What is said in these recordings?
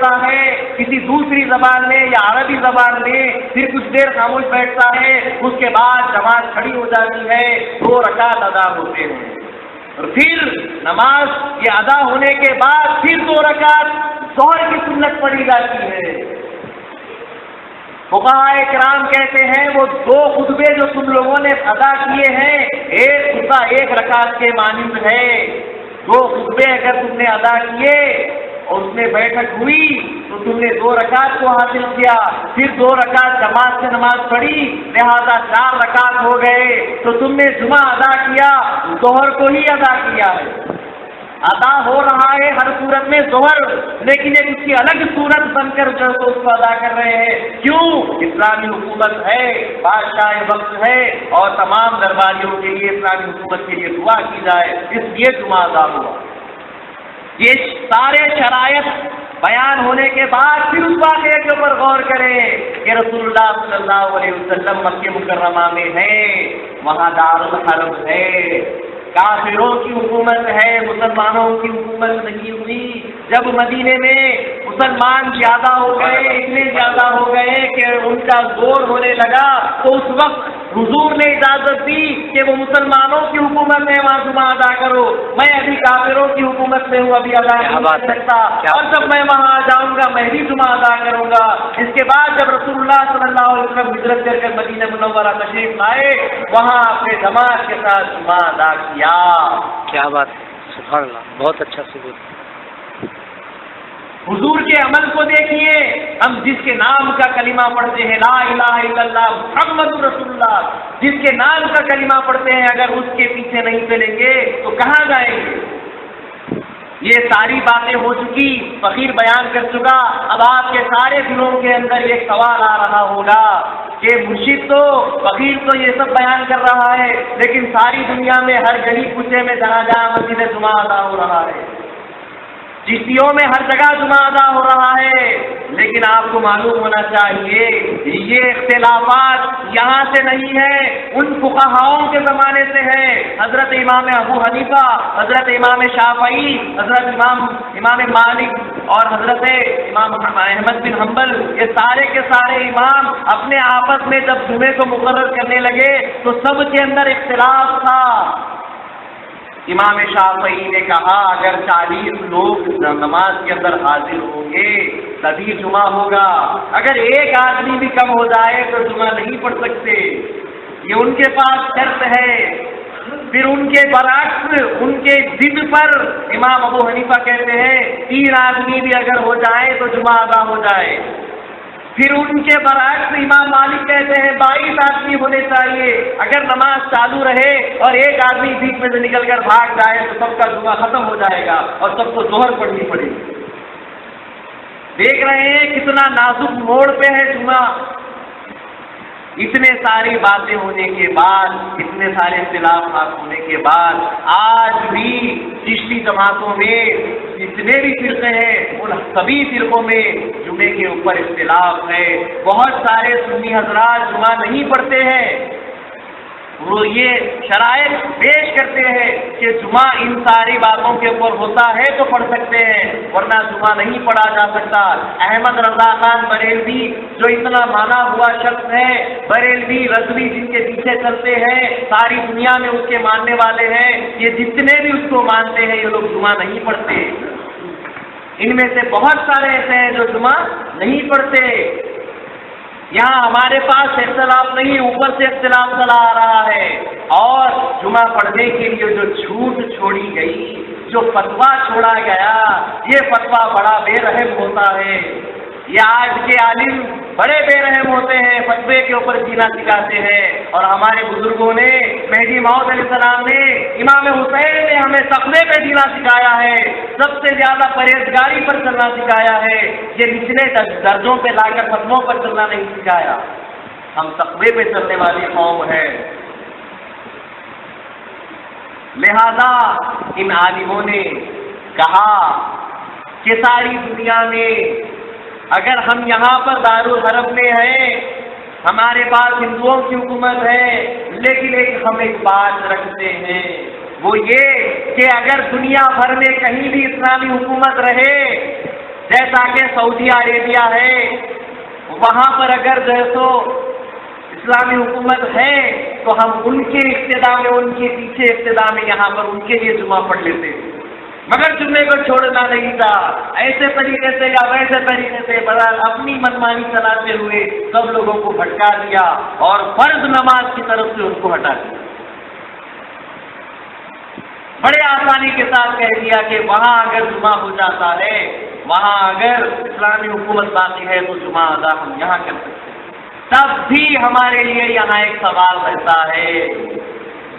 پڑھتا ہے کسی دوسری زبان میں یا عربی زبان میں، پھر کچھ دیر خاموش بیٹھتا ہے، اس کے بعد جماعت کھڑی ہو جاتی ہے، 2 رکعت ادا ہوتے ہیں، اور پھر نماز کے ادا ہونے کے بعد پھر 2 رکعت ظہر کی سنت پڑھی جاتی ہے۔ فقہائے کرام کہتے ہیں وہ 2 خطبے جو تم لوگوں نے ادا کیے ہیں، ایک خطبہ 1 رکعت کے مانند ہے۔ 2 خطبے اگر تم نے ادا کیے اور اس میں بیٹھک ہوئی تو تم نے 2 رکعت کو حاصل کیا، پھر 2 رکعت جماعت سے نماز پڑھی، لہذا 4 رکعت ہو گئے، تو تم نے جمعہ ادا کیا، ظہر کو ہی ادا کیا ہے۔ ادا ہو رہا ہے ہر صورت میں ظہر، لیکن ایک اس کی الگ صورت بن کر جو تو اس کو ادا کر رہے ہیں۔ کیوں؟ اسلامی حکومت ہے، بادشاہ وقت ہے، اور تمام درباریوں کے لیے اسلامی حکومت کے لیے دعا کی جائے، اس لیے جمعہ ادا ہوا۔ یہ سارے شرائط بیان ہونے کے بعد پھر اس واقعے کے اوپر غور کریں کہ رسول اللہ صلی اللہ علیہ وسلم مکہ مکرمہ میں ہیں، وہاں دارالحرب ہے، کافروں کی حکومت ہے، مسلمانوں کی حکومت نہیں ہوئی۔ جب مدینے میں مسلمان زیادہ ہو گئے، اتنے زیادہ ہو گئے کہ ان کا زور ہونے لگا، تو اس وقت حضور نے اجازت دی کہ وہ مسلمانوں کی حکومت ہے وہاں جمعہ ادا کرو، میں ابھی کافروں کی حکومت میں ہوں، ابھی ادا نہیں کر سکتا، اور جب میں وہاں آ جاؤں گا میں بھی جمعہ ادا کروں گا۔ اس کے بعد جب رسول اللہ صلی اللہ علیہ وسلم ہجرت کر کر مدینہ منورہ تشریف لائے، وہاں اپنے جماعت کے ساتھ جمعہ ادا کیا۔ کیا بات ہے، سبحان اللہ، بہت اچھا ثبوت۔ حضور کے عمل کو دیکھیے، ہم جس کے نام کا کلمہ پڑھتے ہیں لا الہ الا اللہ محمد رسول اللہ، جس کے نام کا کلمہ پڑھتے ہیں، اگر اس کے پیچھے نہیں چلیں گے تو کہاں جائیں گے؟ یہ ساری باتیں ہو چکی، فقیر بیان کر چکا۔ اب آپ کے سارے دلوں کے اندر ایک سوال آ رہا ہوگا کہ مرشد تو فقیر تو یہ سب بیان کر رہا ہے، لیکن ساری دنیا میں ہر گلی کوچے میں جہاں جہاں مسجد جمعہ ادا ہو رہا ہے، چشتیوں میں ہر جگہ جمعہ ادا ہو رہا ہے، لیکن آپ کو معلوم ہونا چاہیے یہ اختلافات یہاں سے نہیں ہے، ان فقہاؤں کے زمانے سے ہے۔ حضرت امام ابو حنیفہ، حضرت امام شافعی، حضرت امام مالک اور حضرت امام احمد بن حنبل، یہ سارے کے سارے امام اپنے آپس میں جب جمعے کو مقرر کرنے لگے تو سب کے اندر اختلاف تھا۔ امام شافعی نے کہا اگر 40 لوگ نماز کے اندر حاضر ہوں گے تبھی جمعہ ہوگا، اگر ایک آدمی بھی کم ہو جائے تو جمعہ نہیں پڑھ سکتے، یہ ان کے پاس شرط ہے۔ پھر ان کے برعکس، ان کے ضد پر امام ابو حنیفہ کہتے ہیں 3 آدمی بھی اگر ہو جائے تو جمعہ ادا ہو جائے۔ پھر ان کے برعکس امام مالک کہتے ہیں 22 آدمی ہونے چاہیے، اگر نماز چالو رہے اور ایک آدمی بیچ میں سے نکل کر بھاگ جائے تو سب کا جمعہ ختم ہو جائے گا اور سب کو ظہر پڑھنی پڑے گی۔ دیکھ رہے ہیں کتنا نازک موڑ پہ ہے جمعہ۔ اتنے ساری باتیں ہونے کے بعد، اتنے سارے اختلافات ہونے کے بعد، آج بھی چشتی جماعتوں میں جتنے بھی فرقے ہیں ان سبھی فرقوں میں جمعے کے اوپر اختلاف ہے۔ بہت سارے سنی حضرات جمعہ نہیں پڑھتے ہیں، وہ یہ شرائط پیش کرتے ہیں کہ جمعہ ان ساری باتوں کے اوپر ہوتا ہے تو پڑھ سکتے ہیں، ورنہ جمعہ نہیں پڑھا جا سکتا۔ احمد رضا خان بریلوی جو اتنا مانا ہوا شخص ہے، بریلوی رضوی جن کے پیچھے چلتے ہیں، ساری دنیا میں اس کے ماننے والے ہیں، یہ جتنے بھی اس کو مانتے ہیں یہ لوگ جمعہ نہیں پڑھتے۔ ان میں سے بہت سارے ایسے ہیں جو جمعہ نہیں پڑھتے۔ یہاں ہمارے پاس اختلاف نہیں، اوپر سے اختلاف چلا آ رہا ہے، اور جمعہ پڑھنے کے لیے جو چھوٹ چھوڑی گئی، جو فتویٰ چھوڑا گیا، یہ فتویٰ بڑا بے رحم ہوتا ہے۔ یہ آج کے عالم بڑے بے رحم ہوتے ہیں، فتوے کے اوپر جینا سکھاتے ہیں، اور ہمارے بزرگوں نے، مہدی موعود علیہ السلام نے، امام حسین نے ہمیں تقوی پہ جینا سکھایا ہے، سب سے زیادہ پرہیزگاری پر چلنا سکھایا ہے، یہ نچلے درجوں پہ لا کر فتووں پر چلنا نہیں سکھایا۔ ہم تقوی پہ چلنے والی قوم ہے، لہذا ان عالموں نے کہا کہ ساری دنیا میں اگر ہم یہاں پر دارالحرب میں ہیں، ہمارے پاس ہندوؤں کی حکومت ہے، لیکن ہم ایک بات رکھتے ہیں، وہ یہ کہ اگر دنیا بھر میں کہیں بھی اسلامی حکومت رہے، جیسا کہ سعودی عربیہ ہے، وہاں پر اگر جو ہے سو اسلامی حکومت ہے تو ہم ان کے اقتدا میں، ان کے پیچھے اقتدا میں یہاں پر ان کے لیے جمعہ پڑھ لیتے ہیں، مگر جمعے کو چھوڑنا نہیں تھا۔ ایسے طریقے سے یا ویسے طریقے سے بہرحال اپنی منمانی چلاتے ہوئے سب لوگوں کو بھٹکا دیا اور فرض نماز کی طرف سے ان کو ہٹا دیا۔ بڑے آسانی کے ساتھ کہہ دیا کہ وہاں اگر جمعہ ہو جاتا ہے، وہاں اگر اسلامی حکومت باقی ہے تو جمعہ ادا ہم یہاں کر سکتے ہیں۔ تب بھی ہمارے لیے یہاں ایک سوال رہتا ہے،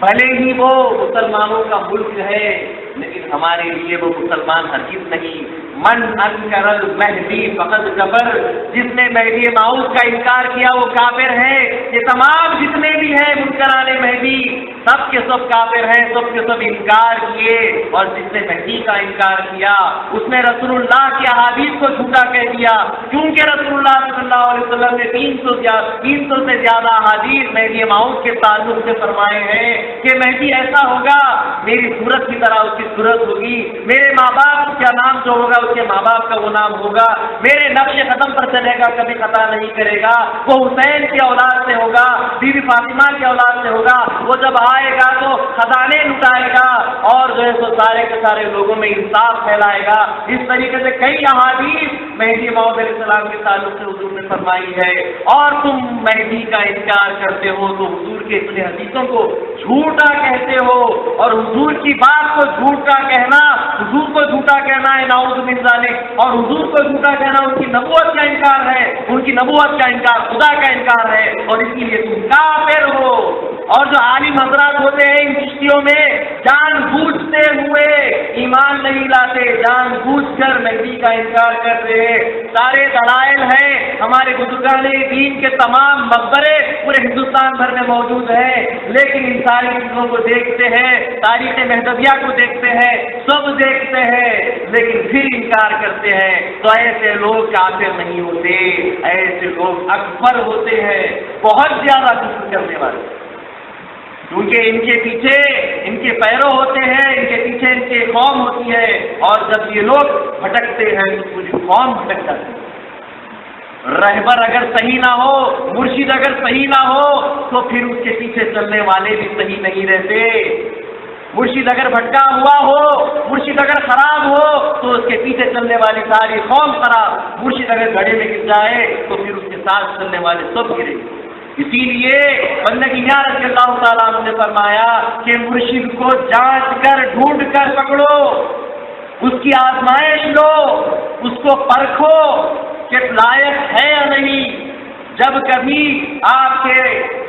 بھلے ہی وہ مسلمانوں کا ملک ہے لیکن ہمارے لیے وہ مسلمان ہرگز نہیں۔ من انکر المہدی فقد کفر، جس نے مہدی موعود کا انکار کیا وہ کافر ہے۔ یہ تمام جتنے بھی ہیں منکران مہدی سب کے سب کافر ہیں، سب کے سب انکار کیے، اور جس نے مہدی کا انکار کیا اس نے رسول اللہ کی احادیث کو جھوٹا کہہ دیا، کیونکہ رسول اللہ صلی اللہ علیہ وسلم نے 300 سے زیادہ احادیث مہدی موعود کے تعلق سے فرمائے ہیں کہ مہدی ایسا ہوگا، میری صورت کی طرح اس کی صورت ہوگی، میرے ماں باپ کا نام جو ہوگا اس کے ماں باپ کا وہ نام ہوگا، میرے نقش قدم پر چلے گا، کبھی خطا نہیں کرے گا، وہ حسین کی اولاد سے ہوگا، بی بی فاطمہ کی اولاد سے ہوگا، وہ جب آئے گا تو خزانے لٹائے گا اور جو ہے سو سارے کے سارے لوگوں میں انصاف پھیلائے گا۔ اس طریقے سے کئی احادیث مہدی موعود علیہ السلام کے تعلق سے حضور نے فرمائی ہے، اور تم مہدی کا انکار کرتے ہو تو حضور کے اتنے حدیثوں کو جھوٹا کہتے ہو، اور حضور کی بات کو جھوٹا کہنا، حضور کو جھوٹا کہنا ہے نعوذ من ذالک، اور حضور کو جھوٹا کہنا ان کی نبوت کا انکار ہے، ان کی نبوت کا انکار خدا کا انکار ہے، اور اس لیے تم کافر ہو۔ اور جو عالم حضرات ہوتے ہیں ان چشتیوں میں جان بوجھتے ہوئے ایمان نہیں لاتے، جان بوجھ کر مہدی کا انکار کرتے ہیں۔ سارے دلائل ہیں، ہمارے بزرگان دین کے تمام مقبرے پورے ہندوستان بھر میں موجود ہیں، لیکن ان ساری چیزوں کو دیکھتے ہیں، تاریخ مہدویہ کو دیکھتے ہیں، سب دیکھتے ہیں، لیکن پھر انکار کرتے ہیں۔ تو ایسے لوگ کافر نہیں ہوتے، ایسے لوگ اکبر ہوتے ہیں، بہت زیادہ کفر کرنے والے، کیونکہ ان کے پیچھے ان کے پیرو ہوتے ہیں، ان کے پیچھے ان کی قوم ہوتی ہے، اور جب یہ لوگ بھٹکتے ہیں تو پوری قوم بھٹک جاتی ہے۔ رہبر اگر صحیح نہ ہو، مرشد اگر صحیح نہ ہو تو پھر اس کے پیچھے چلنے والے بھی صحیح نہیں رہتے۔ مرشد اگر بھٹکا ہوا ہو، مرشد اگر خراب ہو تو اس کے پیچھے چلنے والی ساری قوم خراب، مرشد اگر گڑھے میں گر جائے تو پھر اس کے ساتھ چلنے والے سب گرے۔ اسی لیے بندگی رضی اللہ تعالیٰ عنہ نے فرمایا کہ مرشد کو جانچ کر ڈھونڈ کر پکڑو، اس کی آزمائش لو، اس کو پرکھو کہ لائق ہے یا نہیں۔ جب کبھی آپ کے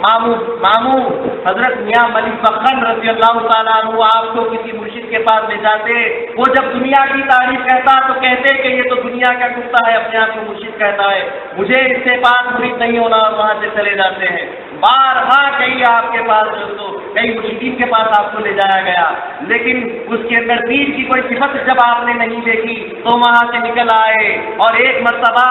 ماموں حضرت میاں ملک بخن رضی اللہ تعالیٰ عنہ آپ کو کسی مرشد کے پاس لے جاتے، وہ جب دنیا کی تعریف کہتا تو کہتے کہ یہ تو دنیا کا کتا ہے، اپنے آپ کو مرشد کہتا ہے، مجھے اس سے پاس مرید نہیں ہونا، اور وہاں سے چلے جاتے ہیں۔ بارہا کئی آپ کے پاس تو کئی مرشدین کے پاس آپ کو لے جایا گیا، لیکن اس کے اندر دین کی کوئی صفت جب آپ نے نہیں دیکھی تو وہاں سے نکل آئے۔ اور ایک مرتبہ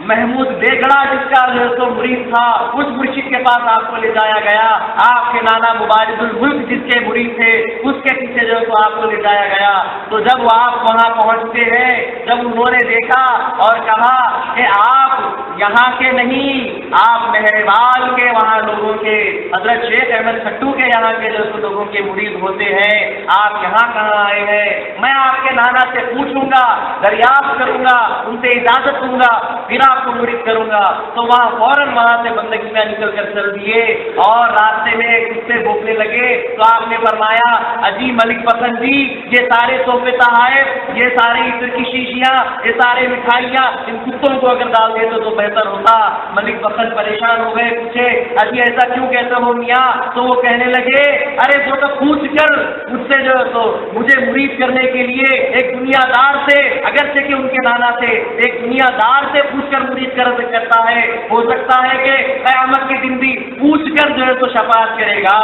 محمود بیگڑا جس کا جو تو مرید تھا، اس مرشد کے پاس آپ کو لے جایا گیا، آپ کے نانا مبارز الملک جس کے مرید تھے اس کے پیچھے جو تو آپ کو لے جایا گیا۔ تو جب وہ آپ وہاں پہنچتے ہیں، جب انہوں نے دیکھا اور کہا کہ آپ یہاں کے نہیں، آپ مہربال کے وہاں لوگوں کے حضرت شیخ احمد کھٹو کے یہاں کے جو تو لوگوں کے مرید ہوتے ہیں، آپ یہاں کہاں آئے ہیں؟ میں آپ کے نانا سے پوچھوں گا، دریافت کروں گا، ان سے اجازت دوں گا، پھر آپ کو مرید کروں گا۔ تو وہاں فوراً وہاں سے بندگی میں نکل کر چل دیے، اور راستے میں ایک کتے بھوکنے لگے تو آپ نے فرمایا اجی ملک پسند جی، یہ سارے صوفے تحائف، یہ ساری عطر کی شیشیاں، یہ سارے مٹھائیاں ان کتوں کو اگر ڈال دیتے تو بہتر ہوتا۔ ملک پسند پریشان ہو گئے، پوچھے اجی ایسا کیوں کہتے ہو میاں؟ تو وہ کہنے لگے ارے وہ تو پوچھ کر مجھ سے جو تو مجھے مرید کرنے کے لیے ایک دنیا دار سے، اگرچہ کہ ان کے نانا سے، ایک دنیا دار سے پوچھ کر مرید کرتا ہے، ہو سکتا ہے کہ قیامت کے دن بھی پوچھ کر جو ہے تو شفاعت کرے گا۔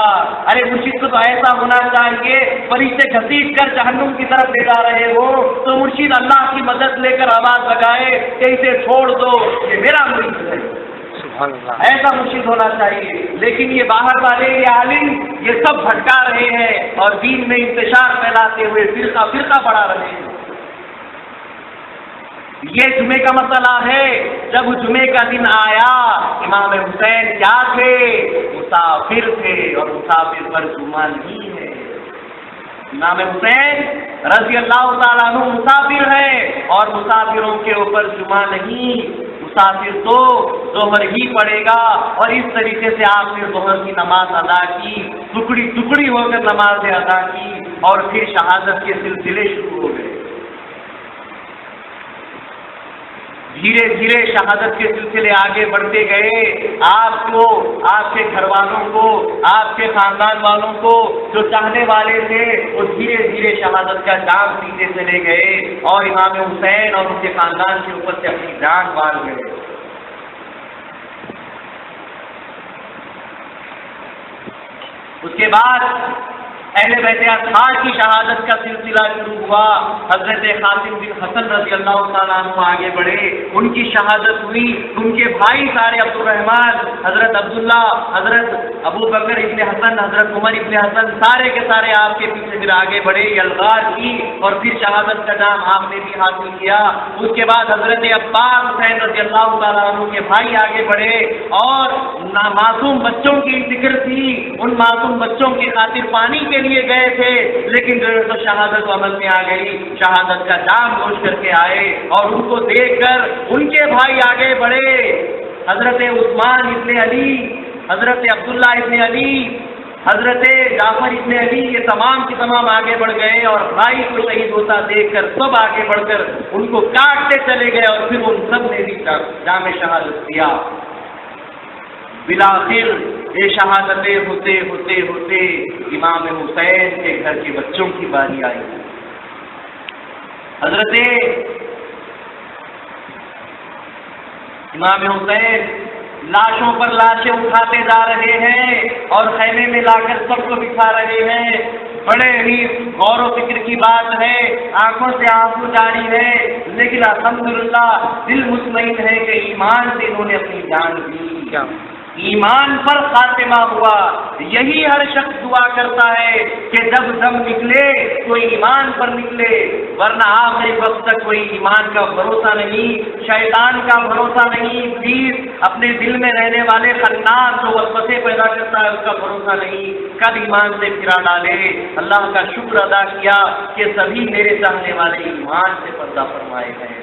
ارے مرشد کو تو ایسا ہونا چاہیے، فرشتے گھسیٹ کر جہنم کی طرف لے جا رہے ہو تو مرشد اللہ کی مدد لے کر آواز لگائے کہ اسے چھوڑ دو، یہ میرا مرید ہے۔ ایسا مرشد ہونا چاہیے، لیکن یہ باہر والے یہ عالم یہ سب بھٹکا رہے ہیں اور دین میں انتشار پھیلاتے ہوئے فرقہ بڑھا رہے ہیں۔ یہ جمعے کا مسئلہ ہے. جب جمعے کا دن آیا امام حسین کیا تھے؟ مسافر تھے، اور مسافر پر جمعہ نہیں ہے. امام حسین رضی اللہ تعالیٰ عنہ مسافر ہے اور مسافروں کے اوپر جمعہ نہیں. مسافر تو ظہر ہی پڑے گا. اور اس طریقے سے آپ نے ظہر کی نماز ادا کی، ٹکڑی ٹکڑی ہو کر نمازیں ادا کی، اور پھر شہادت کے سلسلے شروع ہو گئے. دھیرے دھیرے شہادت کے سلسلے آگے بڑھتے گئے. آپ کو، آپ کے گھر والوں کو، آپ کے خاندان والوں کو جو چاہنے والے تھے وہ دھیرے دھیرے شہادت کا جام پیتے چلے گئے، اور امام حسین اور ان کے خاندان کے اوپر سے اپنی جان باندھ گئے. اس کے بعد اہل بیت اطہار کی شہادت کا سلسلہ شروع ہوا. حضرت قاسم بن حسن رضی اللہ تعالیٰ عنہ آگے بڑھے، ان کی شہادت ہوئی. ان کے بھائی سارے عبد الرحمن، حضرت عبداللہ، حضرت ابو بکر ابن حسن، حضرت عمر ابن حسن، سارے کے سارے آپ کے پیچھے پھر آگے بڑھے، یلغار کی، اور پھر شہادت کا نام آپ نے بھی حاصل کیا. اس کے بعد حضرت عباس حسین رضی اللہ تعالیٰ عنہ کے بھائی آگے بڑھے، اور معصوم بچوں کی فکر تھی. ان معصوم بچوں کی خاطر پانی کے لیے گئے تھے، لیکن جو تو شہادت عمل میں آ گئی. شہادت کا جام نوش کر کے آئے، اور ان کو دیکھ کر ان کے بھائی آگے بڑھے. حضرت عثمان ابن علی، حضرت عبداللہ ابن علی، حضرت جعفر ابن علی، یہ تمام کے تمام آگے بڑھ گئے، اور بھائی کو شہید ہوتا دیکھ کر سب آگے بڑھ کر ان کو کاٹتے چلے گئے، اور پھر ان سب نے بھی جام شہادت دیا. بالآخر یہ شہادتیں ہوتے ہوتے ہوتے امام حسین کے گھر کے بچوں کی باری آئی. حضرت امام حسین لاشوں پر لاشیں اٹھاتے جا رہے ہیں، اور خیمے میں لا کر سب کو بٹھا رہے ہیں. بڑے ہی غور و فکر کی بات ہے، آنکھوں سے آنسو جاری ہے، لیکن الحمدللہ دل مطمئن ہے کہ ایمان سے انہوں نے اپنی جان دی. ایمان پر خاتمہ ہوا. یہی ہر شخص دعا کرتا ہے کہ جب دم نکلے تو ایمان پر نکلے، ورنہ آخری وقت تک کوئی ایمان کا بھروسہ نہیں، شیطان کا بھروسہ نہیں، ابلیس اپنے دل میں رہنے والے خناس جو وسوسے پیدا کرتا ہے اس کا بھروسہ نہیں، کب ایمان سے پھرا ڈالے. اللہ کا شکر ادا کیا کہ سبھی میرے چاہنے والے ایمان سے پردہ فرمائے گئے.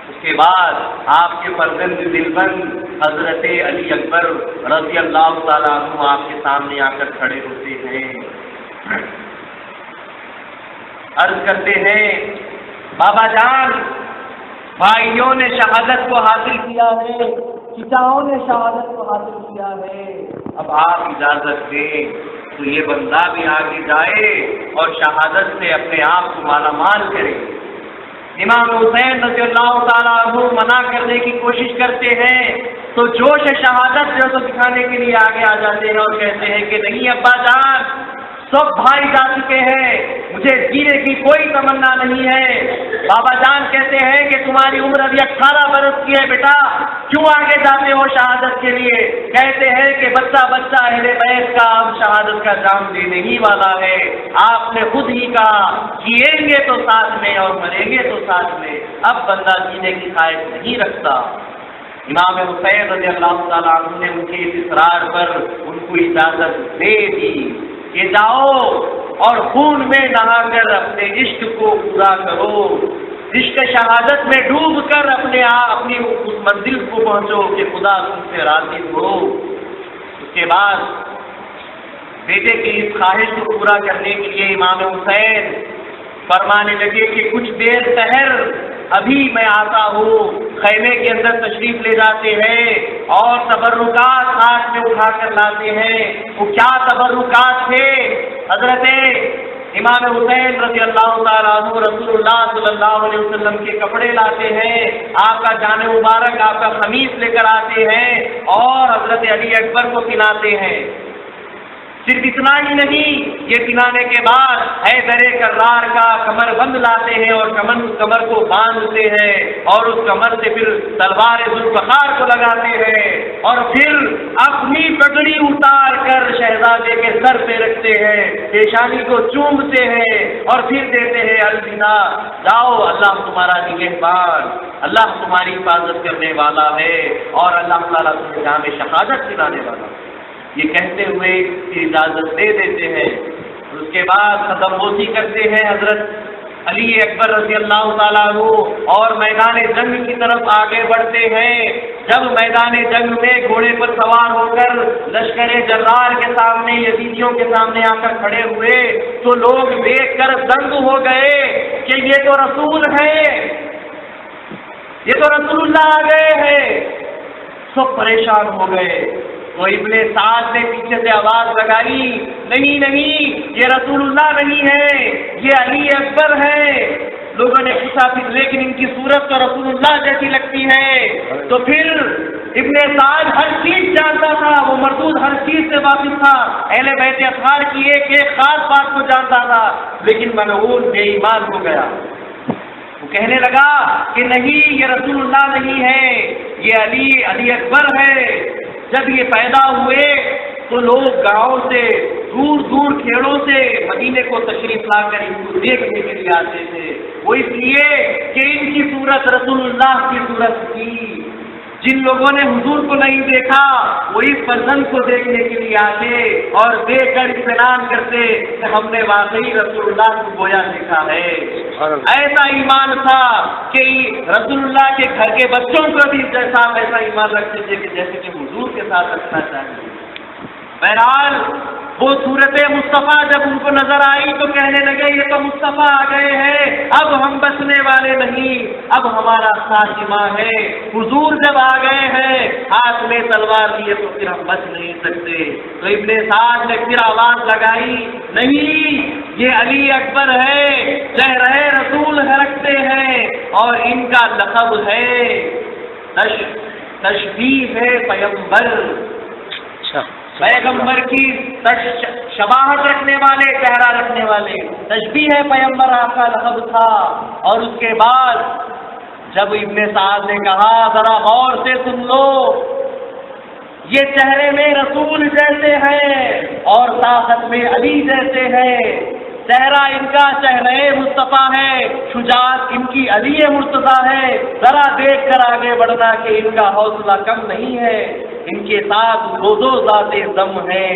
اس کے بعد آپ کے فرزند دلبند حضرت علی اکبر رضی اللہ تعالیٰ عنہ آپ کے سامنے آ کر کھڑے ہوتے ہیں، عرض کرتے ہیں بابا جان، بھائیوں نے شہادت کو حاصل کیا ہے، چچاؤں نے شہادت کو حاصل کیا ہے، اب آپ اجازت دیں تو یہ بندہ بھی آگے جائے اور شہادت سے اپنے آپ کو مالا مال کرے. امام حسین رضی اللہ تعالیٰ عنہ منع کرنے کی کوشش کرتے ہیں تو جوش شہادت جو تو دکھانے کے لیے آگے آ جاتے ہیں اور کہتے ہیں کہ نہیں ابا جان، سب بھائی جا چکے ہیں، مجھے جینے کی کوئی تمنا نہیں ہے. بابا جان کہتے ہیں کہ تمہاری عمر ابھی 18 برس کی ہے بیٹا، کیوں آگے جاتے ہو شہادت کے لیے؟ کہتے ہیں کہ بچہ بچہ اہل بیت کا اب شہادت کا جام دینے ہی والا ہے. آپ نے خود ہی کہا جیئیں گے تو ساتھ میں اور مریں گے تو ساتھ میں، اب بندہ جینے کی خواہش نہیں رکھتا. امام حسین رضی اللہ تعالیٰ عنہ نے ان کے اصرار پر ان کو اجازت دے دی کہ جاؤ اور خون میں نہا کر اپنے عشق کو پورا کرو، عشق شہادت میں ڈوب کر اپنی اس منزل کو پہنچو کہ خدا تم سے راضی ہو. اس کے بعد بیٹے کی اس خواہش کو پورا کرنے کے لیے امام حسین فرمانے لگے کہ کچھ دیر ٹھہر، ابھی میں آتا ہوں. خیمے کے اندر تشریف لے جاتے ہیں اور تبرکات ہاتھ میں اٹھا کر لاتے ہیں. وہ کیا تبرکات تھے؟ حضرت امام حسین رضی اللہ تعالیٰ عنہ رسول اللہ صلی اللہ علیہ وسلم کے کپڑے لاتے ہیں، آپ کا جان مبارک، آپ کا قمیص لے کر آتے ہیں اور حضرت علی اکبر کو پہناتے ہیں. صرف اتنا ہی نہیں، یہ پلانے کے بعد حیدر کرار کا کمر بند لاتے ہیں اور کمر کو باندھتے ہیں اور اس کمر سے پھر تلوار ذوالفقار کو لگاتے ہیں اور پھر اپنی پگڑی اتار کر شہزادے کے سر پہ رکھتے ہیں، پیشانی کو چومتے ہیں اور پھر دیتے ہیں الوداع، جاؤ اللہ تمہارا نگہبان، اللہ تمہاری حفاظت کرنے والا ہے اور اللہ تعالیٰ تمہیں جام شہادت دلانے والا ہے۔ یہ کہتے ہوئے اجازت دے دیتے ہیں۔ اس کے بعد قدم بوسی کرتے ہیں حضرت علی اکبر رضی اللہ تعالیٰ عنہ اور میدان جنگ کی طرف آگے بڑھتے ہیں۔ جب میدان جنگ میں گھوڑے پر سوار ہو کر لشکر جرار کے سامنے، یزیدیوں کے سامنے آ کر کھڑے ہوئے تو لوگ دیکھ کر دنگ ہو گئے کہ یہ تو رسول ہے، یہ تو رسول اللہ آ گئے ہیں، سب پریشان ہو گئے۔ تو ابن سعد نے پیچھے سے آواز لگائی، نہیں نہیں، یہ رسول اللہ نہیں ہے، یہ علی اکبر ہے۔ لوگوں نے پوچھا پھر لیکن ان کی صورت تو رسول اللہ جیسی لگتی ہے۔ تو پھر ابن سعد ہر چیز جانتا تھا، وہ مردود ہر چیز سے واقف تھا، اہل بیت اطہار کی ایک ایک خاص بات کو جانتا تھا، لیکن ملعون بے ایمان ہو گیا۔ وہ کہنے لگا کہ نہیں، یہ رسول اللہ نہیں ہے، یہ علی اکبر ہے۔ جب یہ پیدا ہوئے تو لوگ گاؤں سے دور دور کھیڑوں سے مدینے کو تشریف لا کر ان کو دیکھنے کے لیے آتے تھے، وہ اس لیے کہ ان کی صورت رسول اللہ کی صورت تھی۔ جن لوگوں نے حضور کو نہیں دیکھا وہ اس فرزند کو دیکھنے کے لیے آتے اور دیکھ کر اطمینان کرتے کہ ہم نے واقعی رسول اللہ کو گویا دیکھا ہے۔ ایسا ایمان تھا کہ رسول اللہ کے گھر کے بچوں کو بھی ایسا ایمان رکھتے تھے کہ جیسے کہ حضور کے ساتھ رکھنا چاہیے۔ بہرحال وہ صورت مصطفیٰ جب ان کو نظر آئی تو کہنے لگے یہ تو مصطفیٰ آ گئے ہیں، اب ہم بچنے والے نہیں، اب ہمارا خاتمہ ہے۔ حضور جب آ گئے ہیں ہاتھ میں تلوار لیے تو پھر ہم بچ نہیں سکتے۔ تو ابن سعد نے پھر آواز لگائی، نہیں، یہ علی اکبر ہے، چہرہ رسول رکھتے ہیں اور ان کا لقب ہے تشبیہ ہے پیغمبر، پیغمبر کی شباہت رکھنے والے، چہرہ رکھنے والے، تشبیہ ہے پیغمبر آپ کا لقب تھا۔ اور اس کے بعد جب ابن سعد نے کہا ذرا غور سے سن لو، یہ چہرے میں رسول جیسے ہیں اور طاقت میں علی جیسے ہیں، چہرہ ان کا چہرہ مصطفیٰ ہے، شجاعت ان کی علی مرتضیٰ ہے، ذرا دیکھ کر آگے بڑھنا کہ ان کا حوصلہ کم نہیں ہے، ان کے ساتھ دو ذات دم ہے،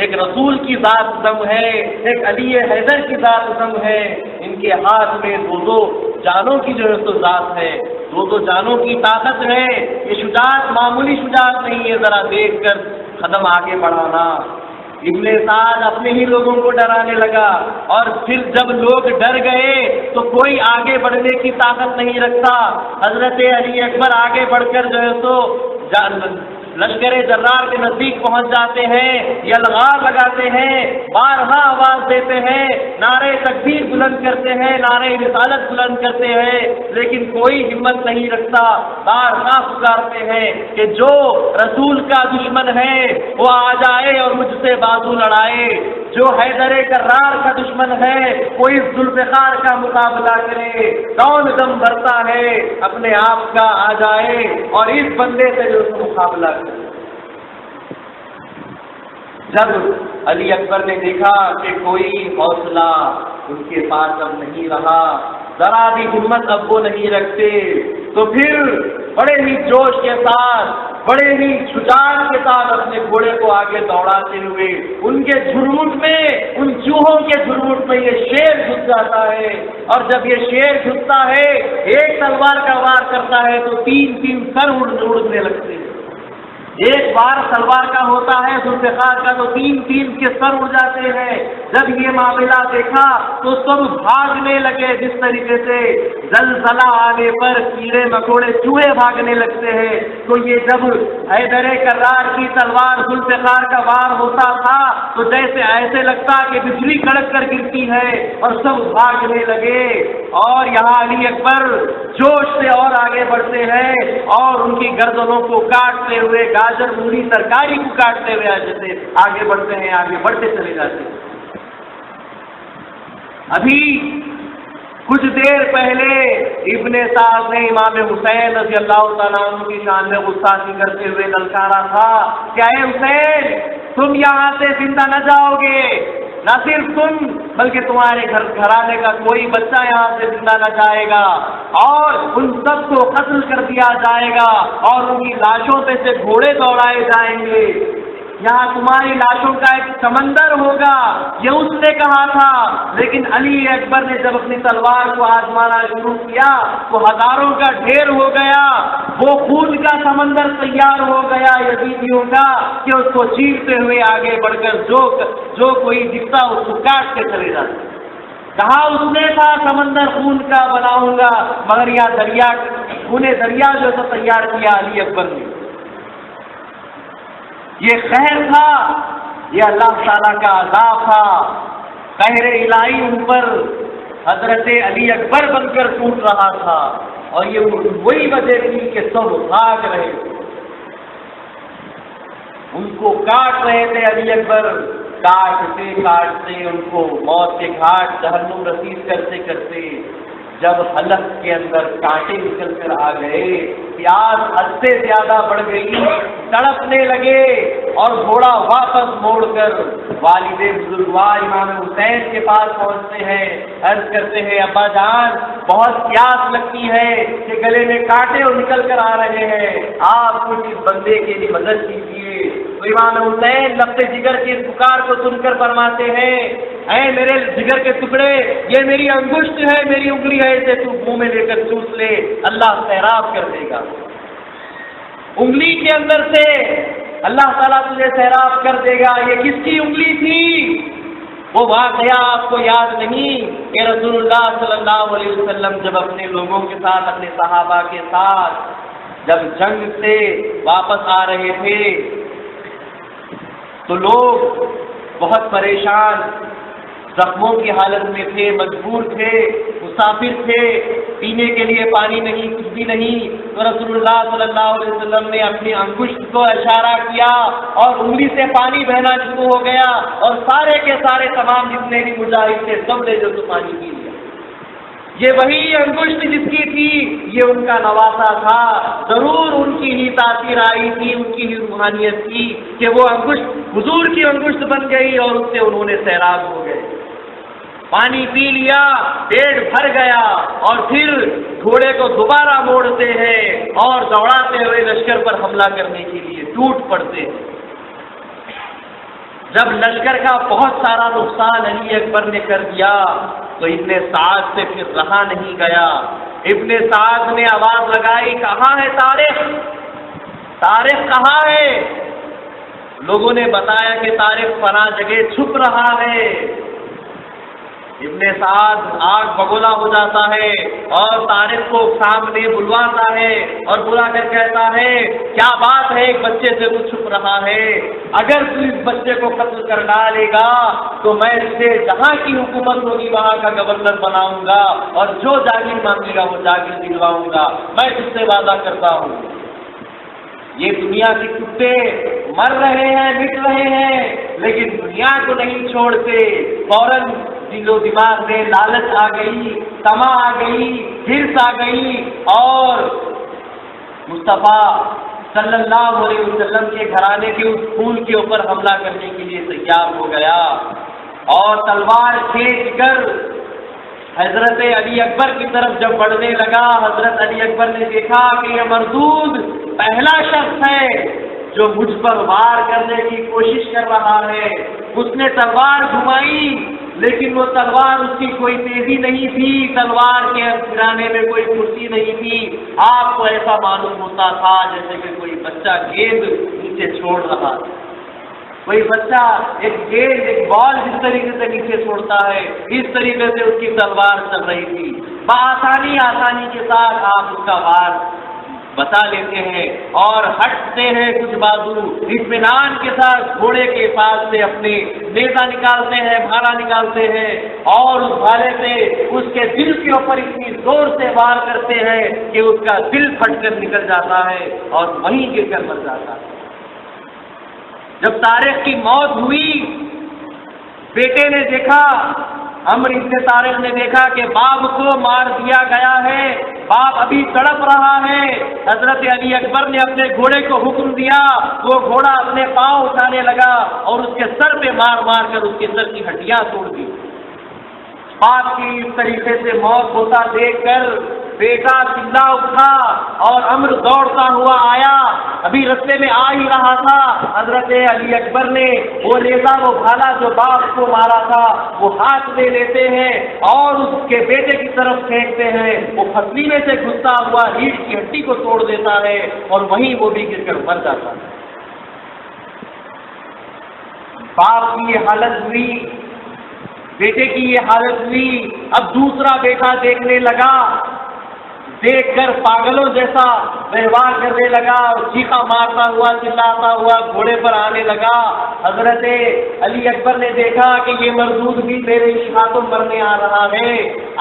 ایک رسول کی ذات دم ہے، ایک علی حیدر کی ذات دم ہے، ان کے ہاتھ میں دو جانوں کی جو ہے تو ذات ہے، دو جانوں کی طاقت ہے، یہ شجاعت معمولی شجاعت نہیں ہے، ذرا دیکھ کر قدم آگے بڑھانا۔ ابن سعد اپنے ہی لوگوں کو ڈرانے لگا اور پھر جب لوگ ڈر گئے تو کوئی آگے بڑھنے کی طاقت نہیں رکھتا۔ حضرت علی اکبر آگے بڑھ کر جو ہے تو لشکر جرار کے نزدیک پہنچ جاتے ہیں، یلغار لگاتے ہیں، بارہا آواز دیتے ہیں، نعرے تکبیر بلند کرتے ہیں، نعرے رسالت بلند کرتے ہیں، لیکن کوئی ہمت نہیں رکھتا، بارہا پکارتے ہیں کہ جو رسول کا دشمن ہے وہ آ جائے اور مجھ سے بازو لڑائے، جو حیدر کرار کا دشمن ہے وہ اس ذوالفقار کا مقابلہ کرے، کون دم بھرتا ہے اپنے آپ کا آ جائے اور اس بندے سے جو مقابلہ کرے۔ جب علی اکبر نے دیکھا کہ کوئی حوصلہ ان کے پاس اب نہیں رہا، ذرا بھی ہمت اب وہ نہیں رکھتے، تو پھر بڑے ہی جوش کے ساتھ، بڑے ہی شجاعت کے ساتھ اپنے گھوڑے کو آگے دوڑاتے ہوئے ان کے جھرمٹ میں، ان چوہوں کے جھرمٹ میں یہ شیر گھس جاتا ہے، اور جب یہ شیر گھستا ہے ایک تلوار کا وار کرتا ہے تو تین سر اڑنے لگتے ہیں۔ ایک بار تلوار کا ہوتا ہے ذوالفقار کا تو تین کے سر اڑ جاتے ہیں۔ جب یہ معاملہ دیکھا تو سب بھاگنے لگے، جس طریقے سے زلزلہ آنے پر کیڑے مکوڑے چوہے بھاگنے لگتے ہیں، تو یہ جب حیدر کرار کی تلوار ذوالفقار کا وار ہوتا تھا تو جیسے ایسے لگتا کہ بجلی کڑک کر گرتی ہے اور سب بھاگنے لگے۔ اور یہاں علی اکبر جوش سے اور آگے بڑھتے ہیں اور ان کی گردنوں کو کاٹتے ہوئے گاجر مولی ترکاری کو کاٹتے ہوئے جیسے آگے بڑھتے ہیں، آگے بڑھتے چلے جاتے ہیں۔ ابھی کچھ دیر پہلے ابن سعد نے امام حسین رضی اللہ تعالیٰ عنہ کی شان میں غصہ کرتے ہوئے للکارا تھا کہ اے حسین، تم یہاں سے زندہ نہ جاؤ گے، نہ صرف تم بلکہ تمہارے گھرانے کا کوئی بچہ یہاں سے زندہ نہ جائے گا، اور ان سب کو قتل کر دیا جائے گا اور ان کی لاشوں پہ سے گھوڑے دوڑائے جائیں گے، یہاں تمہاری لاشوں کا ایک سمندر ہوگا، یہ اس نے کہا تھا۔ لیکن علی اکبر نے جب اپنی تلوار کو آزمانا شروع کیا تو ہزاروں کا ڈھیر ہو گیا، وہ خون کا سمندر تیار ہو گیا یزیدیوں کا کہ اس کو چیرتے ہوئے آگے بڑھ کر جو کوئی دکھتا اس کو کاٹ کے چلے جاتے۔ کہا اس نے تھا سمندر خون کا بناؤں گا، مگر یہ دریا جو تھا تیار کیا علی اکبر نے۔ یہ قہر تھا، یہ اللہ تعالیٰ کا عذاب تھا، قہر الہی ان پر حضرت علی اکبر بن کر ٹوٹ رہا تھا، اور یہ وہی وجہ تھی کہ سب بھاگ رہے تھے، ان کو کاٹ رہے تھے علی اکبر، کاٹتے کاٹتے ان کو موت کے گھاٹ جہنم رسید کرتے کرتے جب حلق کے اندر کانٹے نکل کر آ گئے، پیاس حد سے زیادہ بڑھ گئی، تڑپنے لگے، اور گھوڑا واپس موڑ کر والد بزرگوار امام حسین کے پاس پہنچتے ہیں، عرض کرتے ہیں ابا جان بہت پیاس لگتی ہے کہ گلے میں کانٹے نکل کر آ رہے ہیں، آپ کچھ اس بندے کے لیے مدد کیجیے۔ تو امام حسین لفظ جگر کی پکار کو سن کر فرماتے ہیں اے میرے جگر کے ٹکڑے، یہ میری انگشت ہے، میری انگلی ہے، اسے تو منہ میں لے کر چوس لے، اللہ سیراب کر دے گا۔ انگلی کے اندر سے اللہ تعالیٰ تجھے سیراب کر دے گا۔ یہ کس کی انگلی تھی؟ وہ واقعہ آپ کو یاد نہیں کہ رسول اللہ صلی اللہ علیہ وسلم جب اپنے لوگوں کے ساتھ، اپنے صحابہ کے ساتھ جب جنگ سے واپس آ رہے تھے تو لوگ بہت پریشان، زخموں کی حالت میں تھے، مجبور تھے، مسافر تھے، پینے کے لیے پانی نہیں، کچھ بھی نہیں، تو رسول اللہ صلی اللہ علیہ وسلم نے اپنی انگشت کو اشارہ کیا اور انگلی سے پانی بہنا شروع ہو گیا، اور سارے کے سارے تمام جتنے بھی مجاہد تھے سب نے جو تو پانی پی لیا۔ یہ وہی انگشت جس کی تھی، یہ ان کا نواسا تھا، ضرور ان کی ہی تاثیر آئی تھی، ان کی ہی روحانیت تھی کہ وہ انگشت حضور کی انگشت بن گئی اور اس سے انہوں نے سیراب ہو گئے، پانی پی لیا، پیٹ بھر گیا، اور پھر گھوڑے کو دوبارہ موڑتے ہیں اور دوڑاتے ہوئے لشکر پر حملہ کرنے کے لیے ٹوٹ پڑتے ہیں۔ جب لشکر کا بہت سارا نقصان علی اکبر نے کر دیا تو ابن سعد سے پھر رہا نہیں گیا، ابن سعد نے آواز لگائی کہاں ہے طارق؟ طارق کہاں ہے؟ لوگوں نے بتایا کہ طارق فلاں جگہ چھپ رہا ہے۔ ابن سعد آگ بگولا ہو جاتا ہے اور طارق کو سامنے بلواتا ہے اور بلا کر کہتا ہے کیا بات ہے، ایک بچے سے تو چھپ رہا ہے، اگر تو اس بچے کو قتل کر ڈالے گا تو میں اسے جہاں کی حکومت ہوگی وہاں کا گورنر بناؤں گا، اور جو جاگیر مانگے گا وہ جاگیر دلواؤں گا، میں تجھ سے وعدہ کرتا ہوں۔ یہ دنیا کے کتے مر رہے ہیں، مٹ رہے ہیں، لیکن دنیا کو نہیں چھوڑتے۔ فوراً دل و دماغ میں لالچ آ گئی، طمع آ گئی، ہرس آ گئی، اور مصطفیٰ صلی اللہ علیہ وسلم کے گھرانے کے اس پھول کے اوپر حملہ کرنے کے لیے تیار ہو گیا، اور تلوار کھینچ کر حضرت علی اکبر کی طرف جب بڑھنے لگا، حضرت علی اکبر نے دیکھا کہ یہ مردود پہلا شخص ہے جو مجھ پر وار کرنے کی کوشش کر رہا ہے۔ اس نے تلوار گھمائی لیکن وہ تلوار اس کی کوئی تیزی نہیں تھی، تلوار کے گرانے میں کوئی پھرتی نہیں تھی، آپ کو ایسا معلوم ہوتا تھا جیسے کہ کوئی بچہ گیند نیچے چھوڑ رہا تھا، کوئی بچہ ایک گیند، ایک بال جس طریقے سے نیچے چھوڑتا ہے اس طریقے سے اس کی تلوار چل رہی تھی، بآسانی کے ساتھ آپ اس کا وار بتا لیتے ہیں اور ہٹتے ہیں کچھ بازو، اطمینان کے ساتھ گھوڑے کے پاس سے اپنے نیزہ نکالتے ہیں، بھالا نکالتے ہیں اور اس بھالے سے اس کے دل کے اوپر اتنی زور سے وار کرتے ہیں کہ اس کا دل پھٹ کر نکل جاتا ہے اور وہیں گر کر مر جاتا ہے۔ جب طارق کی موت ہوئی، بیٹے نے دیکھا، عمرو ابن طارق نے دیکھا کہ باپ کو مار دیا گیا ہے، باپ ابھی تڑپ رہا ہے۔ حضرت علی اکبر نے اپنے گھوڑے کو حکم دیا، وہ گھوڑا اپنے پاؤں اٹھانے لگا اور اس کے سر پہ مار مار کر اس کے سر کی ہڈیاں توڑ دی۔ باپ کی اس طریقے سے موت ہوتا دیکھ کر بیٹا چلا اٹھا اور عمرو دوڑتا ہوا آیا، ابھی رستے میں آ ہی رہا تھا، حضرت علی اکبر نے وہ نیزہ، وہ بھالا جو باپ کو مارا تھا، وہ ہاتھ میں لیتے ہیں اور اس کے بیٹے کی طرف پھینکتے ہیں، وہ پھسلی میں سے گھستا ہوا ریڑھ کی ہڈی کو توڑ دیتا ہے اور وہیں وہ بھی گر کر مر جاتا ہے۔ باپ کی یہ حالت ہوئی، بیٹے کی یہ حالت ہوئی، اب دوسرا بیٹا دیکھنے لگا، دیکھ کر پاگلوں جیسا ویوہار کرنے لگا اور چیخا مارتا ہوا چلاتا ہوا گھوڑے پر آنے لگا۔ حضرت علی اکبر نے دیکھا کہ یہ مردود بھی میرے ہی ہاتھوں مرنے آ رہا ہے،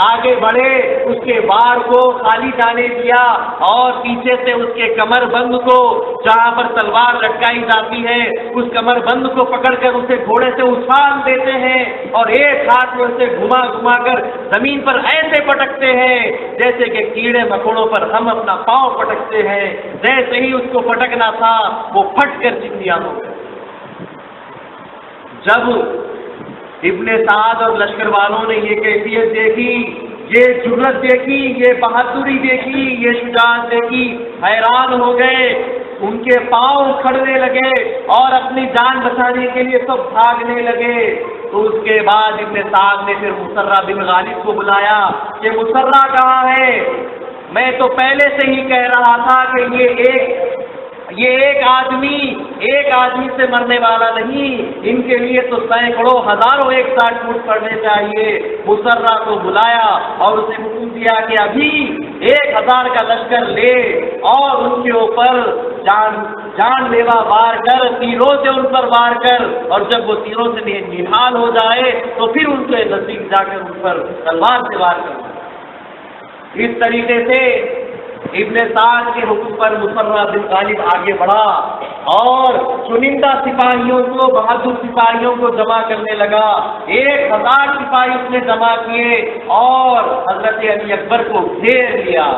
آگے بڑھے، اس کے وار کو خالی جانے دیا اور پیچھے سے اس کے کمر بند کو، جہاں پر تلوار لٹکائی جاتی ہے، اس کمر بند کو پکڑ کر اسے گھوڑے سے اچھال دیتے ہیں اور ایک ہاتھ میں اسے گھما گھما کر زمین پر ایسے پٹکتے ہیں جیسے کہ کیڑے مکوڑوں پر ہم اپنا پاؤں پٹکتے ہیں۔ جیسے ہی اس کو پٹکنا تھا وہ پھٹ کر چندیاں ہو گئے۔ جب ابن سعد اور لشکر والوں نے یہ کیفیت دیکھی، یہ جرأت دیکھی، یہ بہادری دیکھی، یہ شجاعت دیکھی، حیران ہو گئے، ان کے پاؤں کھڑنے لگے اور اپنی جان بچانے کے لیے سب بھاگنے لگے۔ تو اس کے بعد ابن سعد نے پھر مسرہ بن غالب کو بلایا کہ مسرہ کہاں ہے؟ میں تو پہلے سے ہی کہہ رہا تھا کہ یہ ایک آدمی سے مرنے والا نہیں، ان کے لیے تو سینکڑوں ہزاروں ایک ساتھ ٹوٹ پڑنے چاہیے۔ مسرہ کو بلایا اور اسے حکم دیا کہ ابھی 1000 کا لشکر لے اور ان کے اوپر جان لیوا وار کر، تیروں سے ان پر وار کر، اور جب وہ تیروں سے نڈھال ہو جائے تو پھر ان کے نزدیک جا کر ان پر تلوار سے وار کر۔ اس طریقے سے ابن سعد کے حکم پر مسرہ بن غالب آگے بڑھا اور چنندہ سپاہیوں کو، بہادر سپاہیوں کو جمع کرنے لگا۔ 1000 سپاہی اس نے جمع کیے اور حضرت علی اکبر کو گھیر لیا۔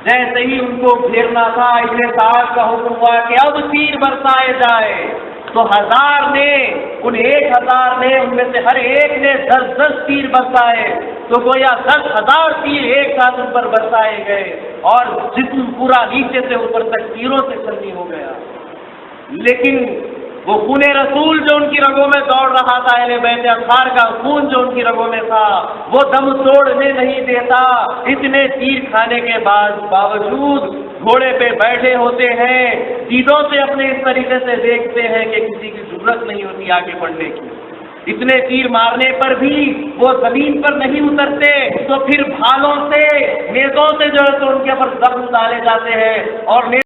جیسے ہی ان کو گھیرنا تھا، ابن سعد کا حکم ہوا کہ اب تیر برسائے جائے، تو 1000 نے، ان 1000 نے، ان میں سے ہر ایک نے 10 تیر برسائے، تو گویا 10,000 تیر ایک ساتھ ان پر برسائے گئے اور جسم پورا نیچے سے اوپر تک تیروں سے چھلنی ہو گیا۔ لیکن وہ خون رسول جو ان کی رگوں میں دوڑ رہا تھا، اہل بیت اطہار کا خون جو ان کی رگوں میں تھا، وہ دم توڑنے نہیں دیتا۔ اتنے تیر کھانے کے باوجود گھوڑے پہ بیٹھے ہوتے ہیں، دیدوں سے اپنے اس طریقے سے دیکھتے ہیں کہ کسی کی ضرورت نہیں ہوتی آگے بڑھنے کی۔ اتنے تیر مارنے پر بھی وہ زمین پر نہیں اترتے، تو پھر بھالوں سے، نیزوں سے جو ہے تو ان کے اوپر زخم ڈالے جاتے ہیں اور